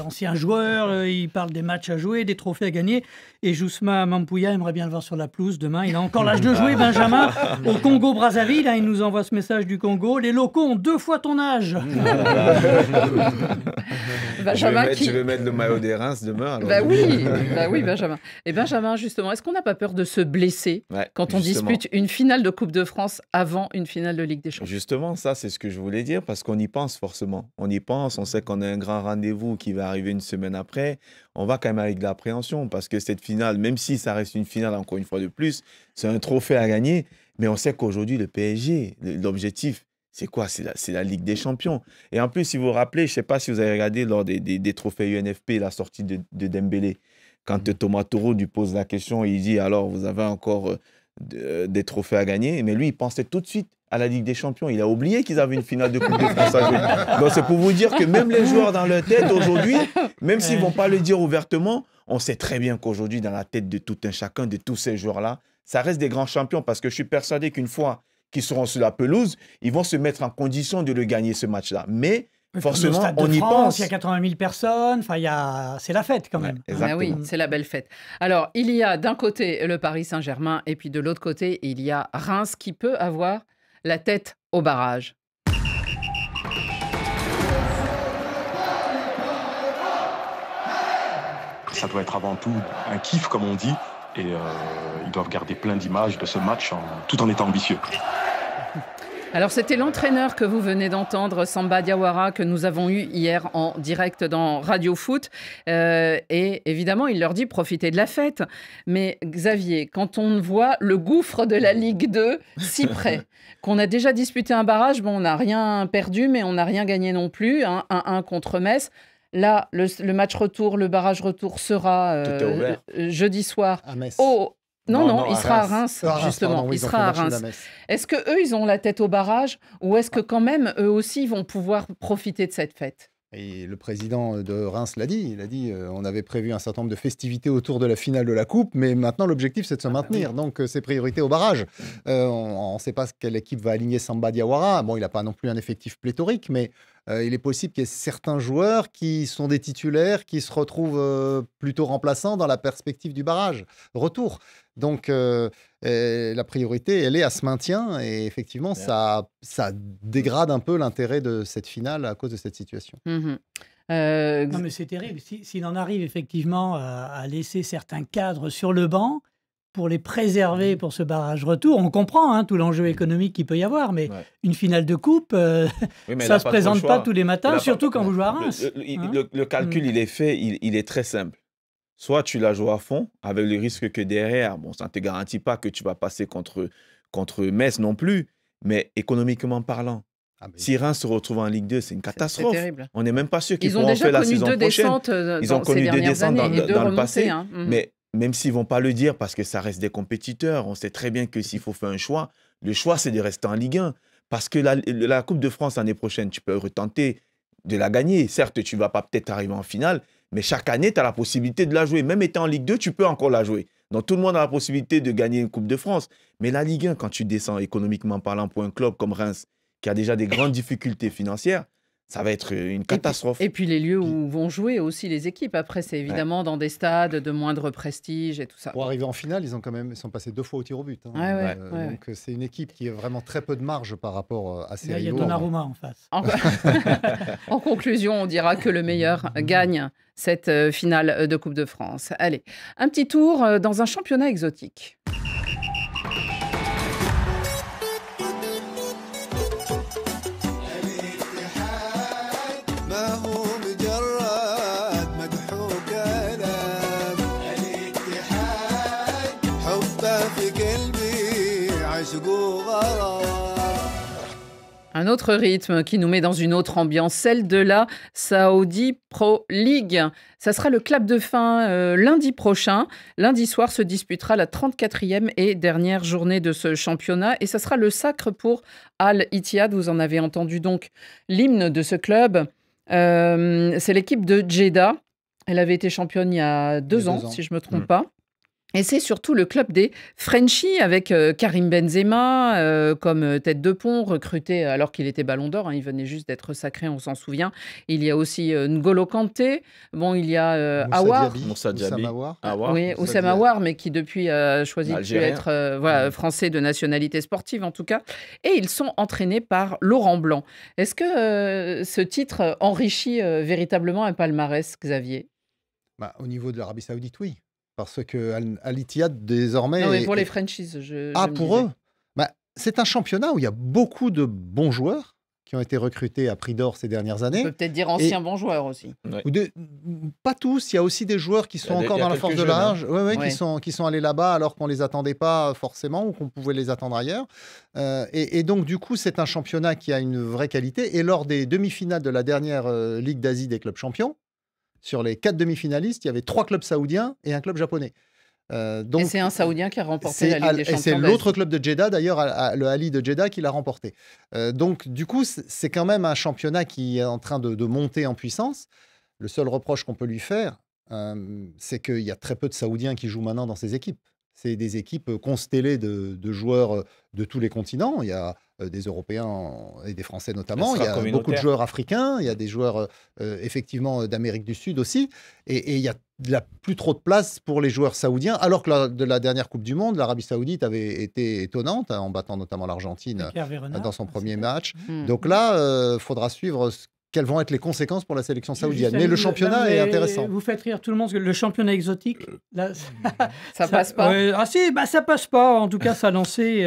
ancien joueur, il parle des matchs à jouer, des trophées à gagner. Et Jousma Mampouya aimerait bien le voir sur la pelouse demain. Il a encore l'âge de jouer, Benjamin, au Congo-Brazzaville. Hein, il nous envoie ce message du Congo. Les locaux ont 2 fois ton âge. Benjamin je vais mettre le maillot des Reims demain. Alors oui, Benjamin. Et Benjamin, justement, est-ce qu'on n'a pas peur de se blesser quand on dispute une finale de Coupe de France avant une finale de Ligue des Champions? Justement, ça, c'est ce que je voulais dire, parce qu'on y pense forcément. On y pense, on sait qu'on a un grand rendez-vous qui va arriver une semaine après. On va quand même avec de l'appréhension, parce que cette finale, même si ça reste une finale, encore une fois de plus, c'est un trophée à gagner. Mais on sait qu'aujourd'hui, le PSG, l'objectif, c'est quoi? C'est la Ligue des Champions. Et en plus, si vous vous rappelez, je ne sais pas si vous avez regardé lors des trophées UNFP, la sortie de Dembélé, quand Thomas Tuchel lui pose la question, il dit, alors, vous avez encore des trophées à gagner. Mais lui, il pensait tout de suite à la Ligue des Champions. Il a oublié qu'ils avaient une finale de Coupe de France à jouer. Donc, c'est pour vous dire que même les joueurs dans leur tête, aujourd'hui, même s'ils ne vont pas le dire ouvertement, on sait très bien qu'aujourd'hui, dans la tête de tout un chacun, de tous ces joueurs-là, ça reste des grands champions, parce que je suis persuadé qu'une fois qu'ils seront sur la pelouse, ils vont se mettre en condition de le gagner, ce match-là. Mais forcément, le Stade de France, il y a 80 000 personnes, c'est la fête quand même. Ah oui, c'est la belle fête. Alors, il y a d'un côté le Paris Saint-Germain et puis de l'autre côté, il y a Reims qui peut avoir la tête au barrage. Ça doit être avant tout un kiff, comme on dit, et ils doivent garder plein d'images de ce match tout en étant ambitieux. Alors, c'était l'entraîneur que vous venez d'entendre, Samba Diawara, que nous avons eu hier en direct dans Radio Foot. Et évidemment, il leur dit profitez de la fête. Mais Xavier, quand on voit le gouffre de la Ligue 2 si près, qu'on a déjà disputé un barrage, bon, on n'a rien perdu, mais on n'a rien gagné non plus, 1-1 contre Metz. Là, le match retour, le barrage retour sera jeudi soir à Metz. Non, il sera à Reims, justement. Il sera à Reims. Est-ce qu'eux, ils ont la tête au barrage ou est-ce que quand même, eux aussi, vont pouvoir profiter de cette fête ? Et le président de Reims l'a dit. Il a dit on avait prévu un certain nombre de festivités autour de la finale de la Coupe, mais maintenant, l'objectif, c'est de se maintenir. Donc, c'est priorité au barrage. On ne sait pas quelle équipe va aligner Samba Diawara. Bon, il n'a pas non plus un effectif pléthorique, mais il est possible qu'il y ait certains joueurs qui sont des titulaires qui se retrouvent plutôt remplaçants dans la perspective du barrage. Retour. Donc, la priorité, elle est à ce maintien. Et effectivement, ça dégrade un peu l'intérêt de cette finale à cause de cette situation. Non, mais c'est terrible. S'il en arrive effectivement à laisser certains cadres sur le banc pour les préserver pour ce barrage retour, on comprend tout l'enjeu économique qu'il peut y avoir, mais une finale de coupe, ça ne se présente pas tous les matins, surtout quand vous jouez à Reims. Le calcul, il est fait, il est très simple. Soit tu la joues à fond, avec le risque que derrière, bon, ça ne te garantit pas que tu vas passer contre Metz non plus, mais économiquement parlant, si Reims se retrouve en Ligue 2, c'est une catastrophe. On n'est même pas sûr qu'ils pourront faire la saison prochaine. Ils ont connu 2 descentes dans le passé. Mais même s'ils ne vont pas le dire, parce que ça reste des compétiteurs, on sait très bien que s'il faut faire un choix, le choix, c'est de rester en Ligue 1. Parce que la Coupe de France l'année prochaine, tu peux retenter de la gagner. Certes, tu ne vas pas peut-être arriver en finale, mais chaque année, tu as la possibilité de la jouer. Même étant en Ligue 2, tu peux encore la jouer. Donc, tout le monde a la possibilité de gagner une Coupe de France. Mais la Ligue 1, quand tu descends économiquement parlant pour un club comme Reims, qui a déjà des grandes difficultés financières, ça va être une catastrophe. Et puis les lieux où vont jouer aussi les équipes. Après, c'est évidemment dans des stades de moindre prestige et tout ça. Pour arriver en finale, ils sont passés 2 fois au tir au but. Donc c'est une équipe qui a vraiment très peu de marge par rapport à ces rivaux. Il y a Donnarumma en face. En conclusion, on dira que le meilleur gagne cette finale de Coupe de France. Allez, un petit tour dans un championnat exotique. Un autre rythme qui nous met dans une autre ambiance, celle de la Saudi Pro League. Ça sera le clap de fin lundi prochain. Lundi soir se disputera la 34e et dernière journée de ce championnat. Et ça sera le sacre pour Al Ittihad. Vous en avez entendu donc l'hymne de ce club. C'est l'équipe de Jeddah. Elle avait été championne il y a 2 ans, si je ne me trompe pas. Et c'est surtout le club des Frenchies avec Karim Benzema comme tête de pont, recruté alors qu'il était Ballon d'Or. Il venait juste d'être sacré, on s'en souvient. Il y a aussi N'Golo Kanté. Bon, il y a Aouar. Moussa Diaby. Oui, Oussem Aouar, mais qui depuis a choisi d'être français de nationalité sportive en tout cas. Et ils sont entraînés par Laurent Blanc. Est-ce que ce titre enrichit véritablement un palmarès, Xavier ? Au niveau de l'Arabie Saoudite, oui. Parce que Al Ittihad, désormais... Non, mais pour les Frenchies, pour eux, c'est un championnat où il y a beaucoup de bons joueurs qui ont été recrutés à prix d'or ces dernières années. On peut peut-être dire anciens bons joueurs aussi. Pas tous, il y a aussi des joueurs qui sont encore dans la force de l'âge, qui sont allés là-bas alors qu'on ne les attendait pas forcément ou qu'on pouvait les attendre ailleurs. Et donc, du coup, c'est un championnat qui a une vraie qualité. Et lors des demi-finales de la dernière Ligue d'Asie des clubs champions, sur les 4 demi-finalistes, il y avait 3 clubs saoudiens et un club japonais. Et c'est un Saoudien qui a remporté la Ligue des Champions. Et c'est l'autre club de Jeddah, d'ailleurs, le Ali de Jeddah, qui l'a remporté. Donc, du coup, c'est quand même un championnat qui est en train de monter en puissance. Le seul reproche qu'on peut lui faire, c'est qu'il y a très peu de Saoudiens qui jouent maintenant dans ces équipes. C'est des équipes constellées de joueurs de tous les continents. Il y a des Européens et des Français notamment. Il y a beaucoup de joueurs africains. Il y a des joueurs effectivement d'Amérique du Sud aussi. Et il y a plus trop de place pour les joueurs saoudiens. Alors que de la dernière Coupe du Monde, l'Arabie Saoudite avait été étonnante en battant notamment l'Argentine dans son premier match. Donc là, il faudra suivre quelles vont être les conséquences pour la sélection saoudienne. Mais le championnat est intéressant. Vous faites rire tout le monde, parce que le championnat exotique, là, ça passe pas. Ça passe pas. En tout cas, ça a lancé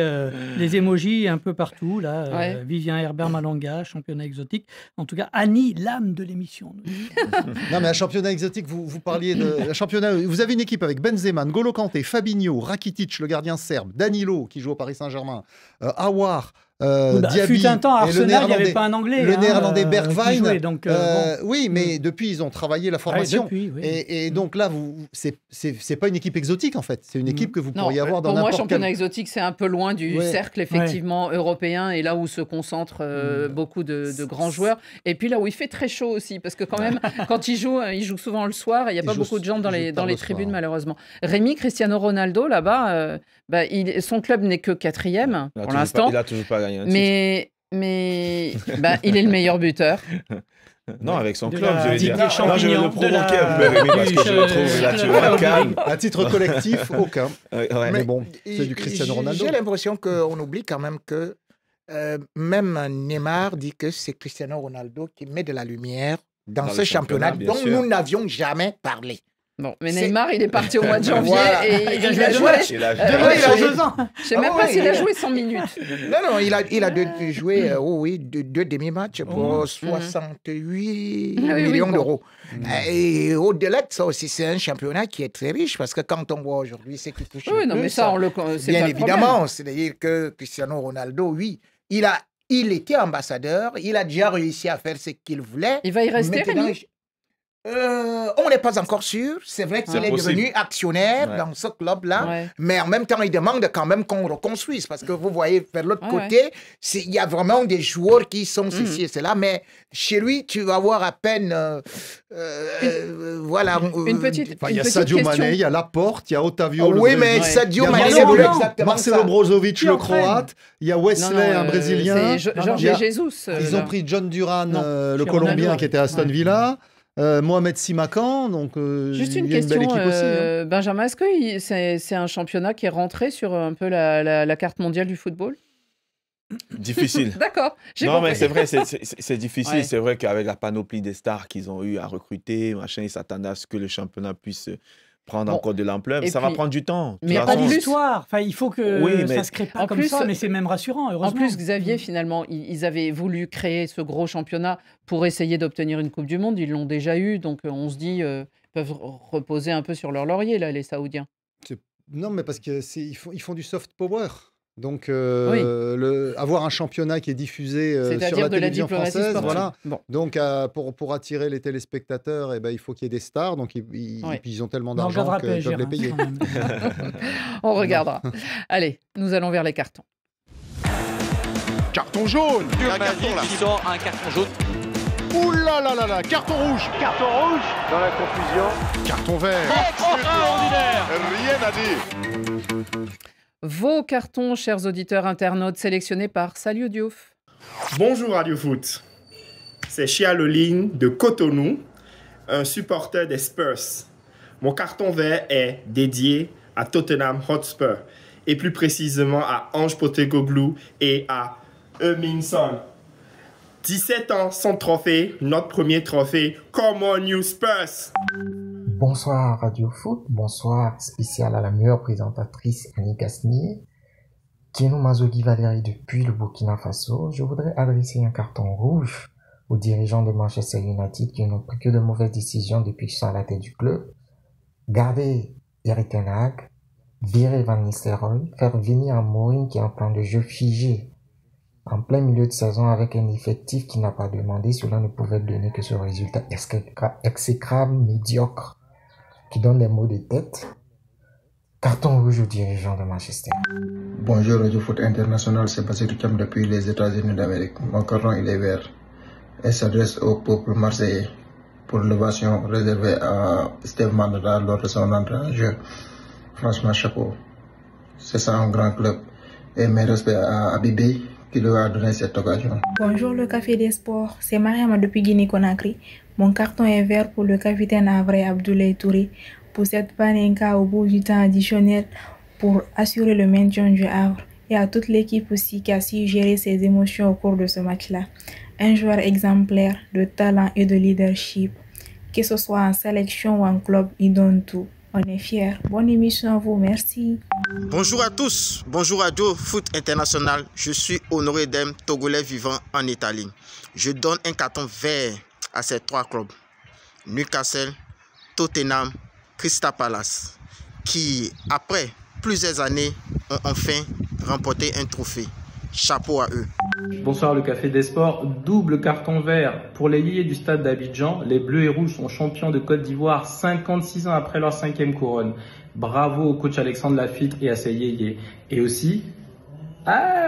les émojis un peu partout. Là, Vivien Herbert Malanga, championnat exotique. En tout cas, Annie, l'âme de l'émission. Non, mais un championnat exotique, vous parliez de championnat. Vous avez une équipe avec Benzema, N'Golo Kanté, Fabinho, Rakitic, le gardien serbe, Danilo, qui joue au Paris Saint-Germain, Aouar. Diaby, fut un temps, à Arsenal, il n'y avait pas un anglais. Le néerlandais Bergwijn. Bon. Oui, mais depuis, ils ont travaillé la formation. Et donc là, c'est pas une équipe exotique, en fait. C'est une équipe que vous pourriez avoir dans n'importe quel... Pour moi, championnat exotique, c'est un peu loin du cercle, effectivement, européen, et là où se concentrent beaucoup de grands joueurs. Et puis là où il fait très chaud aussi, parce que quand même, quand ils jouent souvent le soir, et il n'y a pas beaucoup de gens dans les tribunes, malheureusement. Rémi, Cristiano Ronaldo, là-bas, son club n'est que 4e pour l'instant. Il a toujours pas gagné. Mais il est le meilleur buteur. Non, avec son club, je veux dire. Non, je vais le provoquer un peu, Rémi, parce que je le trouve naturellement calme. À titre collectif, aucun. Mais bon, c'est du Cristiano Ronaldo. J'ai l'impression qu'on oublie quand même que même Neymar dit que c'est Cristiano Ronaldo qui met de la lumière dans ce championnat dont nous n'avions jamais parlé. Bon, mais Neymar, il est parti au mois de janvier et il a joué. Il a 2 ans. Je sais même pas s'il a joué 100 minutes. Non, il a joué deux demi-matchs pour 68 millions d'euros. Et au-delà de ça aussi, c'est un championnat qui est très riche parce que quand on voit aujourd'hui ce qui touche. Oui, non, mais ça, on le sait. Bien évidemment, c'est-à-dire que Cristiano Ronaldo, oui, il était ambassadeur, il a déjà réussi à faire ce qu'il voulait. Il va y rester, Rémi ? On n'est pas encore sûr. C'est vrai qu'il est devenu actionnaire dans ce club-là, mais en même temps, il demande quand même qu'on reconstruise parce que vous voyez, vers l'autre côté, il y a vraiment des joueurs qui sont ceci et cela, mais chez lui, tu vas voir à peine. Voilà. Une petite. Il y a Sadio Mané, il y a Laporte, il y a Otavio. Oui, mais Sadio Mané, c'est exactement Marcelo Brozovic, le Croate. Il y a Wesley, un Brésilien. Jorge Jesus. Ils ont pris John Duran, le Colombien, qui était à Aston Villa. Mohamed Simakan, donc juste une il y a question, une belle équipe aussi. Benjamin, est-ce que c'est un championnat qui est rentré sur un peu la carte mondiale du football? Difficile. D'accord. Non, mais c'est vrai, c'est difficile. Ouais. C'est vrai qu'avec la panoplie des stars qu'ils ont eu à recruter, machin, ils s'attendaient à ce que le championnat puisse prendre encore de l'ampleur. Ça va prendre du temps. Mais il n'y a pas d'histoire. Enfin, il faut que ça ne se crée pas comme ça, mais c'est même rassurant, heureusement. En plus, Xavier, finalement, ils avaient voulu créer ce gros championnat pour essayer d'obtenir une Coupe du Monde. Ils l'ont déjà eu, donc on se dit ils peuvent reposer un peu sur leur laurier, là, les Saoudiens. Non, mais parce qu'ils font du soft power. Donc, avoir un championnat qui est diffusé sur la télévision française, voilà. Bon. Donc, pour attirer les téléspectateurs, il faut qu'il y ait des stars. Donc, et puis ils ont tellement d'argent qu'ils peuvent les payer. On regardera. Allez, nous allons vers les cartons. Carton jaune. Un carton qui sort, un carton jaune. Ouh là là là là, carton rouge. Carton rouge. Dans la confusion. Carton vert. Extraordinaire. Rien à dire. Vos cartons, chers auditeurs internautes, sélectionnés par Saliou Diouf. Bonjour Radio Foot. C'est Chia Loline de Cotonou, un supporter des Spurs. Mon carton vert est dédié à Tottenham Hotspur, et plus précisément à Ange Postecoglou et à Heung-min Son. 17 ans sans trophée, notre premier trophée. Come on, you Spurs! Bonsoir Radio Foot, bonsoir spécial à la meilleure présentatrice Annie Gasnier. Kienou Mazogi Valérie depuis le Burkina Faso. Je voudrais adresser un carton rouge aux dirigeants de Manchester United qui n'ont pris que de mauvaises décisions depuis qu'ils sont à la tête du club. Garder Erik ten Hag, virer Van Nistelrooy, faire venir un Mourinho qui est en plan de jeu figé en plein milieu de saison avec un effectif qui n'a pas demandé, cela ne pouvait donner que ce résultat exécrable, médiocre, qui donne des maux de tête. Carton rouge aux dirigeants de Manchester. Bonjour Radio Foot International, c'est Basile Kam depuis les États-Unis d'Amérique. Mon carton il est vert et s'adresse au peuple marseillais pour l'ovation réservée à Steve Mandanda lors de son entrée en jeu. Franchement, chapeau. C'est ça un grand club. Et mes respects à Abibé qui lui a donné cette occasion. Bonjour le Café des Sports, c'est Mariama depuis Guinée-Conakry. Mon carton est vert pour le capitaine Avray Abdoulaye Touré pour cette panenka au bout du temps additionnel pour assurer le maintien du Havre et à toute l'équipe aussi qui a su gérer ses émotions au cours de ce match-là. Un joueur exemplaire de talent et de leadership, que ce soit en sélection ou en club, il donne tout. On est fiers. Bonne émission à vous, merci. Bonjour à tous, bonjour à Radio Foot International. Je suis Honoré Dem, Togolais vivant en Italie. Je donne un carton vert à ces trois clubs, Newcastle, Tottenham, Crystal Palace, qui, après plusieurs années, ont enfin remporté un trophée. Chapeau à eux. Bonsoir le Café des Sports, double carton vert pour les Yéyés du stade d'Abidjan. Les Bleus et Rouges sont champions de Côte d'Ivoire 56 ans après leur 5e couronne. Bravo au coach Alexandre Lafitte et à ses Yéyés. Et aussi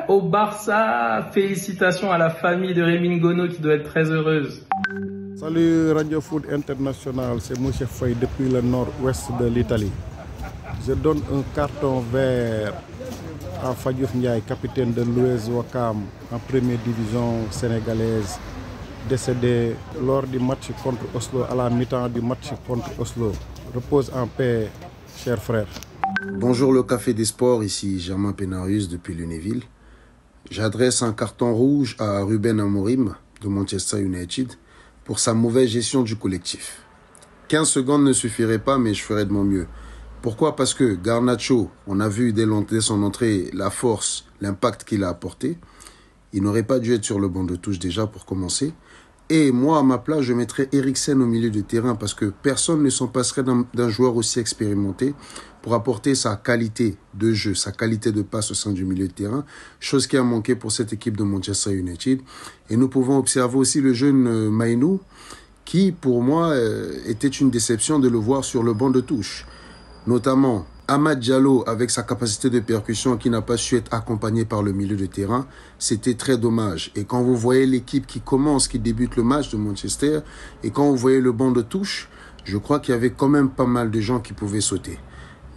au Barça, félicitations à la famille de Rémi Ngono qui doit être très heureuse. Salut Radio Foot International, c'est Moussa Faye depuis le nord-ouest de l'Italie. Je donne un carton vert à Fadiouf Ndiaye, capitaine de l'US Ouakam en première division sénégalaise, décédé lors du match contre Oslo, à la mi-temps du match contre Oslo. Repose en paix, cher frère. Bonjour le Café des Sports, ici Germain Pénarius depuis Lunéville. J'adresse un carton rouge à Ruben Amorim de Manchester United pour sa mauvaise gestion du collectif. 15 secondes ne suffiraient pas, mais je ferai de mon mieux. Pourquoi? Parce que Garnacho, on a vu dès son entrée la force, l'impact qu'il a apporté. Il n'aurait pas dû être sur le banc de touche déjà pour commencer. Et moi, à ma place, je mettrais Eriksen au milieu de terrain parce que personne ne s'en passerait d'un joueur aussi expérimenté pour apporter sa qualité de jeu, sa qualité de passe au sein du milieu de terrain, chose qui a manqué pour cette équipe de Manchester United. Et nous pouvons observer aussi le jeune Mainoo qui, pour moi, était une déception de le voir sur le banc de touche. Notamment Amad Diallo, avec sa capacité de percussion qui n'a pas su être accompagné par le milieu de terrain, c'était très dommage. Et quand vous voyez l'équipe qui débute le match de Manchester, et quand vous voyez le banc de touche, je crois qu'il y avait quand même pas mal de gens qui pouvaient sauter.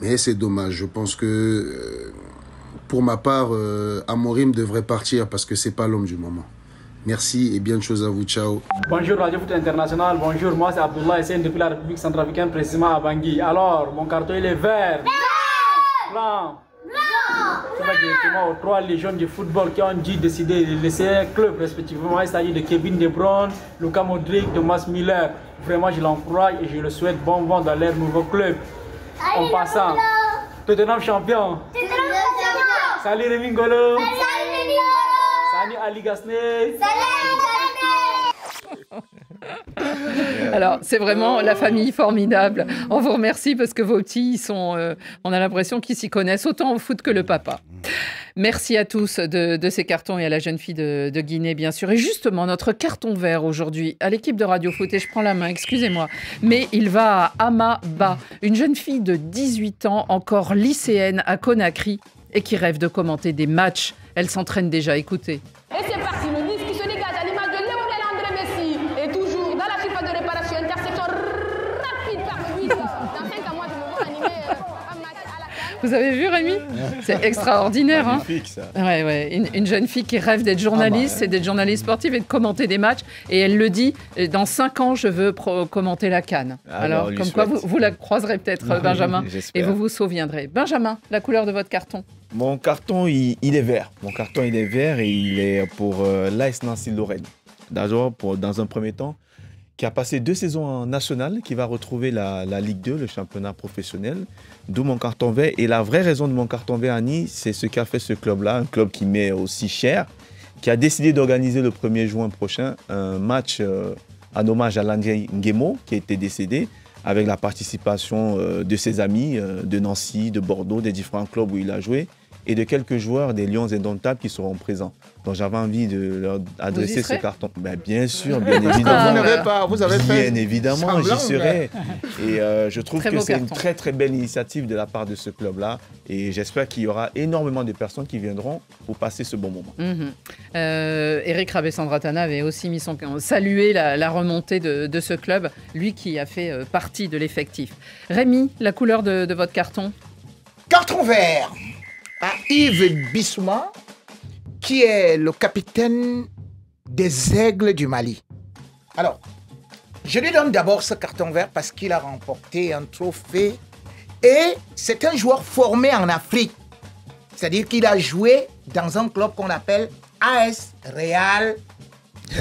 Mais c'est dommage. Je pense que, pour ma part, Amorim devrait partir parce que c'est pas l'homme du moment. Merci et bien de choses à vous. Ciao. Bonjour Radio Foot International. Bonjour, moi c'est Abdullah Hussein depuis la République centrafricaine, précisément à Bangui. Alors, mon carton il est vert. Blanc. Ça va directement aux 3 légions du football qui ont décidé de laisser un club respectivement. Il s'agit de Kevin De Bruyne, Luka Modric, Thomas Müller. Vraiment, je l'encourage et je le souhaite bon vent dans leur nouveau club. En passant, Tottenham champion. Salut Rémi Ngolo. Salut Ali Gasnier. Alors, c'est vraiment la famille formidable. On vous remercie parce que vos petits, ils sont, on a l'impression qu'ils s'y connaissent autant au foot que le papa. Merci à tous de ces cartons et à la jeune fille de Guinée, bien sûr. Et justement, notre carton vert aujourd'hui à l'équipe de Radio Foot, et je prends la main, excusez-moi, mais il va à Ama Ba, une jeune fille de 18 ans, encore lycéenne à Conakry et qui rêve de commenter des matchs. Elle s'entraîne déjà, écoutez. Et c'est parti, le disque qui se dégage à l'image de Lionel André Messi. Et toujours dans la surface de réparation, interception rapide par le 8. Dans 5 à moi, je me vois animer un match à la canne. Vous avez vu, Rémi? C'est extraordinaire. Magnifique, ça. Ouais. Une jeune fille qui rêve d'être journaliste, et d'être journaliste sportive et de commenter des matchs. Et elle le dit, dans 5 ans, je veux commenter la CAN. Alors, comme quoi, vous la croiserez peut-être, Benjamin, et vous vous souviendrez. Benjamin, la couleur de votre carton? Mon carton, il est vert. Mon carton, il est vert et il est pour l'AS Nancy-Lorraine. D'abord, dans un premier temps, qui a passé 2 saisons en national, qui va retrouver la Ligue 2, le championnat professionnel. D'où mon carton vert. Et la vraie raison de mon carton vert, Annie, c'est ce qu'a fait ce club-là, un club qui met aussi cher, qui a décidé d'organiser le 1er juin prochain un match en hommage à Landry Nguemo, qui a été décédé, avec la participation de ses amis de Nancy, de Bordeaux, des différents clubs où il a joué, et de quelques joueurs des Lions Indomptables qui seront présents. Donc j'avais envie de leur adresser ce carton. Ben, bien sûr, bien évidemment. Vous avez fait bien évidemment, j'y serai. Et je trouve très que c'est carton. une très très belle initiative de la part de ce club-là. Et j'espère qu'il y aura énormément de personnes qui viendront pour passer ce bon moment. Eric Rabessandratana avait aussi salué la remontée de ce club, lui qui a fait partie de l'effectif. Rémi, la couleur de votre carton? Carton vert à Yves Bissouma, qui est le capitaine des Aigles du Mali. Alors, je lui donne d'abord ce carton vert parce qu'il a remporté un trophée et c'est un joueur formé en Afrique. C'est-à-dire qu'il a joué dans un club qu'on appelle AS Real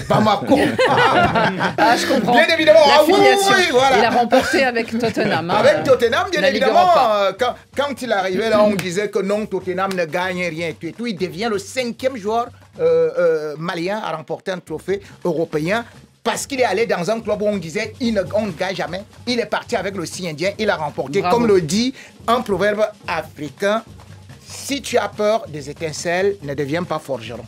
Bamako. Je comprends. Bien évidemment. La filiation. Oui, voilà. Il a remporté avec Tottenham. Avec Tottenham, bien évidemment. Quand il arrivait là, on disait que non, Tottenham ne gagne rien. Et tout, il devient le 5e joueur malien à remporter un trophée européen. Parce qu'il est allé dans un club où on disait on ne gagne jamais. Il est parti avec le Indien, il a remporté. Bravo. Comme le dit un proverbe africain, si tu as peur des étincelles, ne deviens pas forgeron.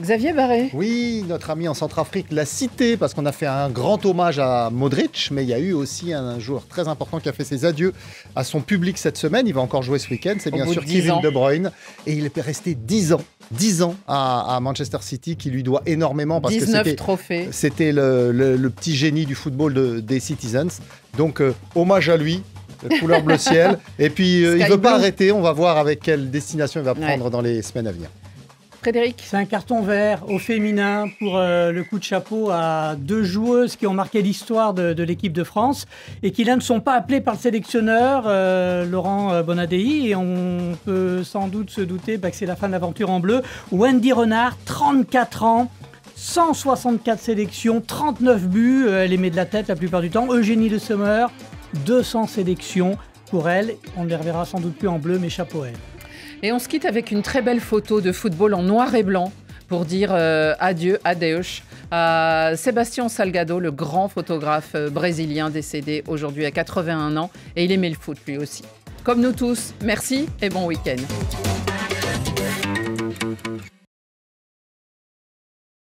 Xavier Barré. Oui, notre ami en Centrafrique l'a cité parce qu'on a fait un grand hommage à Modric, mais il y a eu aussi un joueur très important qui a fait ses adieux à son public cette semaine. Il va encore jouer ce week-end, c'est bien sûr Kevin De Bruyne. Et il est resté 10 ans à Manchester City, qui lui doit énormément parce 19 que trophées. C'était le petit génie du football des Citizens. Donc, hommage à lui. Couleur bleu ciel. Et puis, il ne veut pas arrêter. On va voir avec quelle destination il va prendre dans les semaines à venir. Frédéric. C'est un carton vert au féminin pour le coup de chapeau à 2 joueuses qui ont marqué l'histoire de l'équipe de France et qui là ne sont pas appelées par le sélectionneur Laurent Bonadei, et on peut sans doute se douter que c'est la fin de l'aventure en bleu. Wendy Renard, 34 ans, 164 sélections, 39 buts, elle les met de la tête la plupart du temps. Eugénie Le Sommer, 200 sélections pour elle. On ne les reverra sans doute plus en bleu, mais chapeau à elle. Et on se quitte avec une très belle photo de football en noir et blanc pour dire adieu, adeus, à Sébastien Salgado, le grand photographe brésilien décédé aujourd'hui à 81 ans. Et il aimait le foot lui aussi. Comme nous tous, merci et bon week-end.